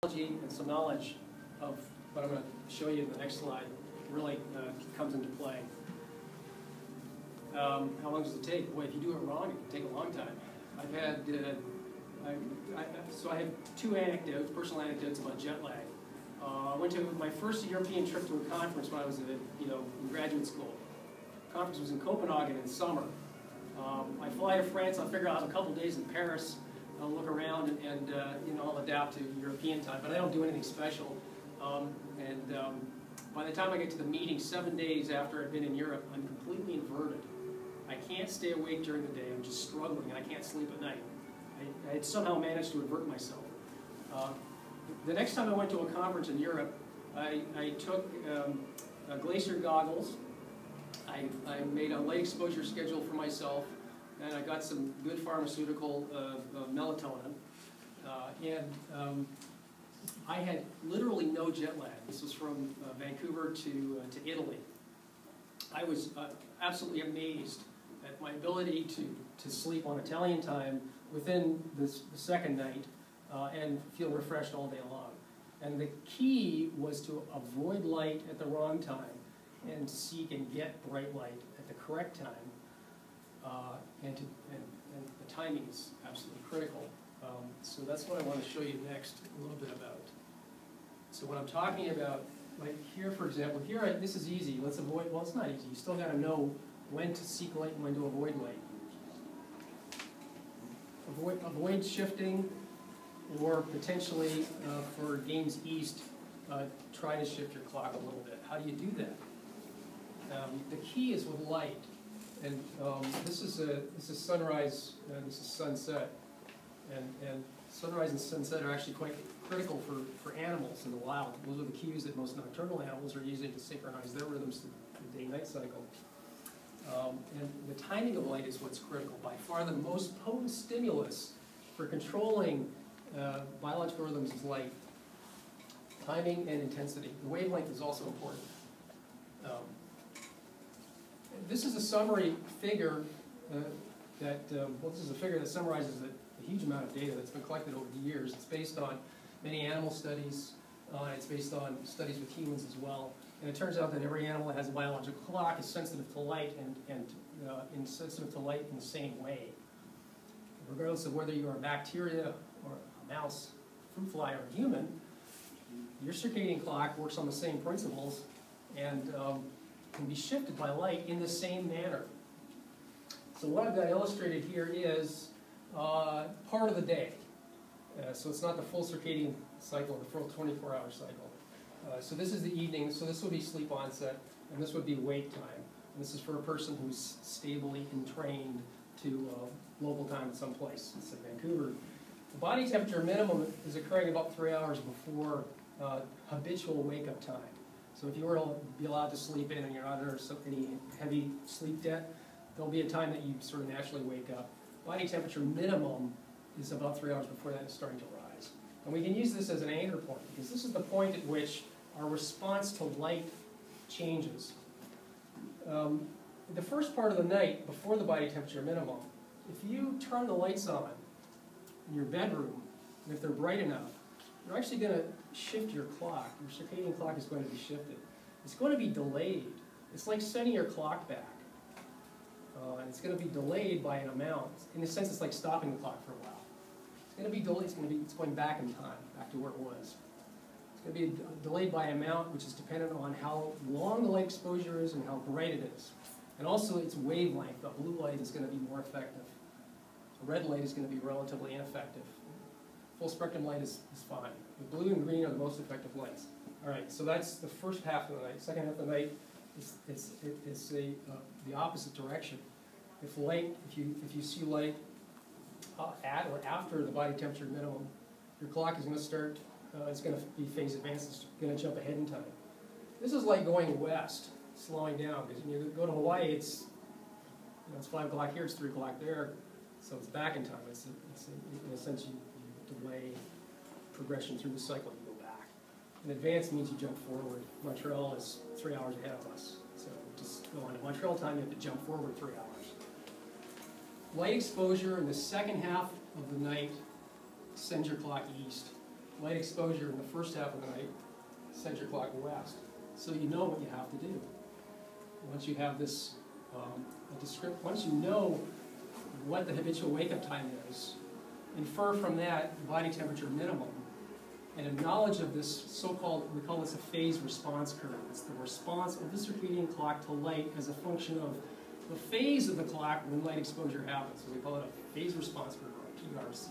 And some knowledge of what I'm going to show you in the next slide really comes into play. How long does it take? Boy, if you do it wrong, it can take a long time. I've had, I have two anecdotes, personal anecdotes about jet lag. I went to my first European trip to a conference when I was in graduate school. The conference was in Copenhagen in summer. I fly to France, I'll figure out a couple days in Paris. I'll look around and I'll adapt to European time, but I don't do anything special. By the time I get to the meeting 7 days after I've been in Europe, I'm completely inverted. I can't stay awake during the day. I'm just struggling, and I can't sleep at night. I had somehow managed to invert myself. The next time I went to a conference in Europe, I took glacier goggles. I made a light exposure schedule for myself, and I got some good pharmaceutical melatonin. I had literally no jet lag. This was from Vancouver to Italy. I was absolutely amazed at my ability to sleep on Italian time within the second night and feel refreshed all day long. And the key was to avoid light at the wrong time and seek and get bright light at the correct time. And the timing is absolutely critical. So that's what I want to show you next a little bit about. So what I'm talking about, like here, for example, this is easy. Let's avoid, well, it's not easy. You still got to know when to seek light and when to avoid light. Avoid shifting, or potentially for games east, try to shift your clock a little bit. How do you do that? The key is with light. And this is sunrise, and this is sunset. And sunrise and sunset are actually quite critical for animals in the wild. Those are the cues that most nocturnal animals are using to synchronize their rhythms to the day-night cycle. And the timing of light is what's critical. By far the most potent stimulus for controlling biological rhythms is light. Timing and intensity. The wavelength is also important. This is a summary figure this is a figure that summarizes a huge amount of data that's been collected over the years. It's based on many animal studies. It's based on studies with humans as well. And it turns out that every animal that has a biological clock is sensitive to light and sensitive to light in the same way. Regardless of whether you are a bacteria or a mouse, fruit fly, or a human, your circadian clock works on the same principles and can be shifted by light in the same manner. So what I've got illustrated here is part of the day. So it's not the full circadian cycle, the full 24-hour cycle. So this is the evening, so this would be sleep onset, and this would be wake time. And this is for a person who's stably entrained to local time in some place. It's in Vancouver. The body temperature minimum is occurring about 3 hours before habitual wake-up time. So if you were to be allowed to sleep in and you're not under any heavy sleep debt, there'll be a time that you sort of naturally wake up. Body temperature minimum is about 3 hours before that is starting to rise. And we can use this as an anchor point, because this is the point at which our response to light changes. The first part of the night, before the body temperature minimum, if you turn the lights on in your bedroom, and if they're bright enough, you're actually going to shift your clock. Your circadian clock is going to be shifted. It's going to be delayed. It's like setting your clock back. And it's going to be delayed by an amount. In a sense, it's like stopping the clock for a while. It's going to be delayed. It's going back in time, back to where it was. It's going to be delayed by an amount which is dependent on how long the light exposure is and how bright it is. And also its wavelength. The blue light is going to be more effective. The red light is going to be relatively ineffective. Full spectrum light is fine. The blue and green are the most effective lights. All right, so that's the first half of the night. Second half of the night, it's the opposite direction. If you see light at or after the body temperature minimum, your clock is going to start. It's going to be phase advanced. It's going to jump ahead in time. This is like going west, slowing down. Because when you go to Hawaii, it's 5 o'clock here. It's 3 o'clock there. So it's back in time. It's in a sense you delay progression through the cycle. You go back. And advance means you jump forward. Montreal is 3 hours ahead of us. So just go on to Montreal time, you have to jump forward 3 hours. Light exposure in the second half of the night sends your clock east. light exposure in the first half of the night, set your clock west. So you know what you have to do. Once you have this, once you know what the habitual wake-up time is, infer from that the body temperature minimum, and a knowledge of this so-called, we call this a phase response curve. It's the response of the circadian clock to light as a function of the phase of the clock when light exposure happens. So we call it a phase response curve, or PRC.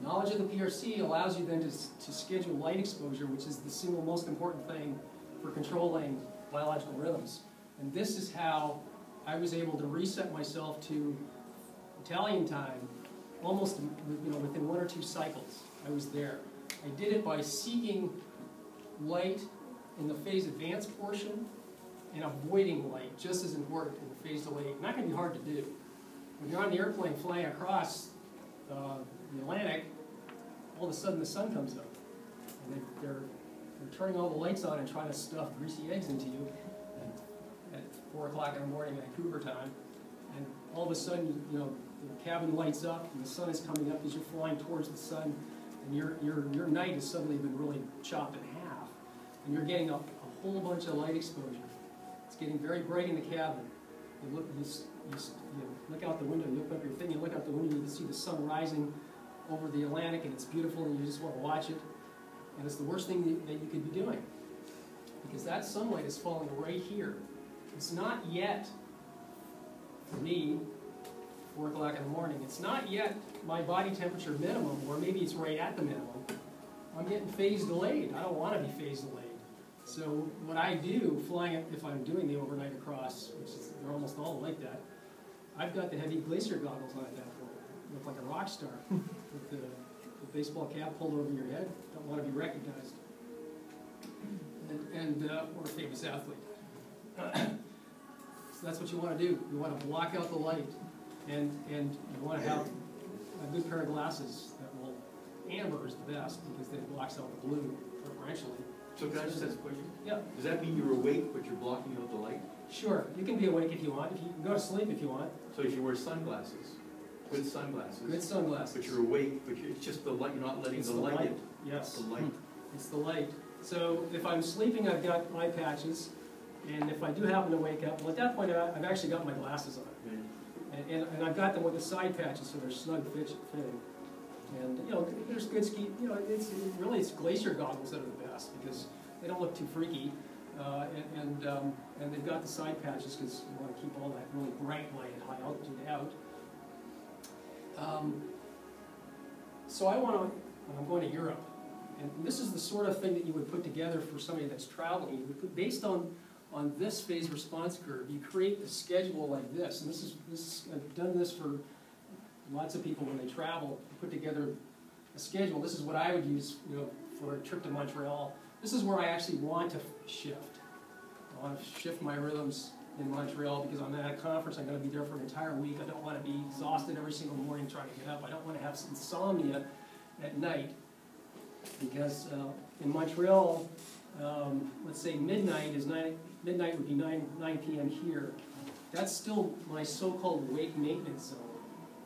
Knowledge of the PRC allows you then to schedule light exposure, which is the single most important thing for controlling biological rhythms. And this is how I was able to reset myself to Italian time almost within 1 or 2 cycles. I was there. I did it by seeking light in the phase advance portion and avoiding light, just as important in the phase delay. And that can be hard to do. When you're on the airplane flying across the Atlantic, all of a sudden the sun comes up. And they're turning all the lights on and trying to stuff greasy eggs into you at 4 o'clock in the morning Vancouver time. And all of a sudden, the cabin lights up and the sun is coming up as you're flying towards the sun. And your night has suddenly been really chopped in half. And you're getting a whole bunch of light exposure. It's getting very bright in the cabin. You look out the window, you open up your thing, you look out the window, you can see the sun rising over the Atlantic, and it's beautiful, and you just want to watch it. And it's the worst thing that you could be doing, because that sunlight is falling right here. It's not yet, for me, 4 o'clock in the morning, it's not yet my body temperature minimum, or maybe it's right at the minimum. I'm getting phase delayed. I don't want to be phase delayed. So what I do, flying, if I'm doing the overnight across, which is, they're almost all like that, I've got the heavy glacier goggles on at that point. Look like a rock star with the baseball cap pulled over your head. Don't want to be recognized. Or a famous athlete. So that's what you want to do. You want to block out the light, and you want to have a good pair of glasses that will. Amber is the best because it blocks out the blue preferentially. So can I just ask a question? Yeah. Does that mean you're awake, but you're blocking out the light? Sure. You can be awake if you want. You can go to sleep if you want. So if you wear sunglasses, good sunglasses. Good sunglasses. But you're awake, but it's just the light, you're not letting the light in. Yes. The light. It's the light. So if I'm sleeping, I've got eye patches, and if I do happen to wake up, well, at that point, I've actually got my glasses on. Yeah. And I've got them with the side patches, so they're snug fitting. And there's good ski. It's glacier goggles that are the best because they don't look too freaky, and they've got the side patches because you want to keep all that really bright light at high altitude out. So when I'm going to Europe, and this is the sort of thing that you would put together for somebody that's traveling. You would put, based on this phase response curve, you create a schedule like this, and I've done this for lots of people when they travel. Put together a schedule. This is what I would use, for a trip to Montreal. This is where I actually want to shift. I want to shift my rhythms in Montreal because I'm at a conference. I'm going to be there for an entire week. I don't want to be exhausted every single morning trying to get up. I don't want to have insomnia at night because in Montreal, let's say midnight would be 9 p.m. here. That's still my so-called wake maintenance zone.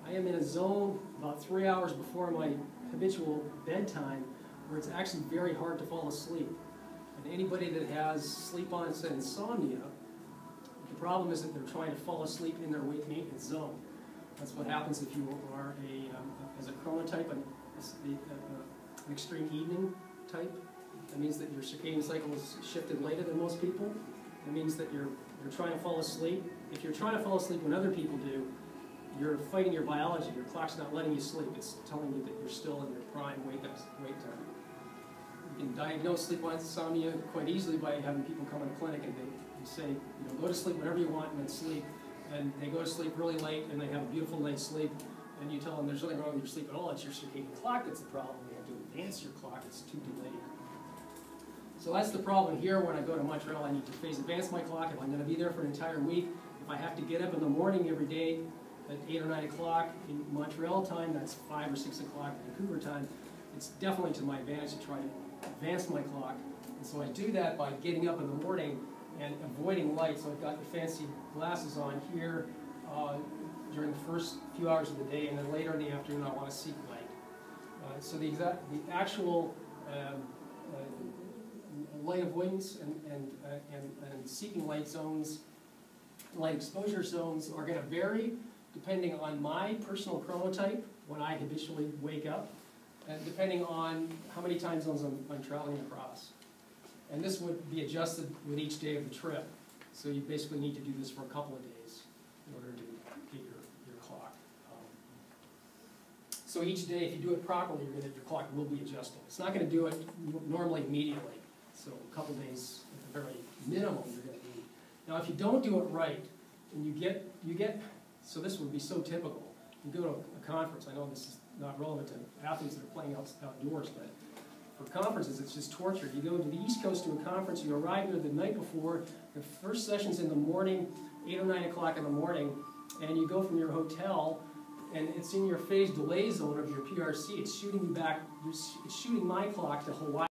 I am in a zone about 3 hours before my habitual bedtime where it's actually very hard to fall asleep. And anybody that has sleep onset insomnia, the problem is that they're trying to fall asleep in their wake maintenance zone. That's what happens if you are as a chronotype, an extreme evening type. That means that your circadian cycle is shifted later than most people. It means that you're trying to fall asleep. If you're trying to fall asleep when other people do, you're fighting your biology. Your clock's not letting you sleep. It's telling you that you're still in your prime wake time. You can diagnose sleep insomnia quite easily by having people come in the clinic and they say, go to sleep whenever you want and then sleep. And they go to sleep really late and they have a beautiful night's sleep. And you tell them there's nothing wrong with your sleep at all. It's your circadian clock that's the problem. You have to advance your clock. It's too delayed. So that's the problem here. When I go to Montreal, I need to phase advance my clock. If I'm going to be there for an entire week, if I have to get up in the morning every day at 8 or 9 o'clock in Montreal time, that's 5 or 6 o'clock Vancouver time, it's definitely to my advantage to try to advance my clock. And so I do that by getting up in the morning and avoiding light. So I've got the fancy glasses on here during the first few hours of the day, and then later in the afternoon I want to seek light. So the actual light avoidance and seeking light zones, light exposure zones are going to vary depending on my personal chronotype when I habitually wake up, and depending on how many time zones I'm traveling across. And this would be adjusted with each day of the trip. So you basically need to do this for a couple of days in order to get your clock. So each day, if you do it properly, your clock will be adjusting. It's not going to do it normally immediately. So a couple of days at the very minimum you're going to need. Now if you don't do it right, and you get, so this would be so typical. You go to a conference, I know this is not relevant to athletes that are playing outdoors, but for conferences it's just torture. You go to the East Coast to a conference, you arrive there the night before, the first session's in the morning, 8 or 9 o'clock in the morning, and you go from your hotel, and it's in your phase delay zone of your PRC. It's shooting you back, it's shooting my clock to Hawaii.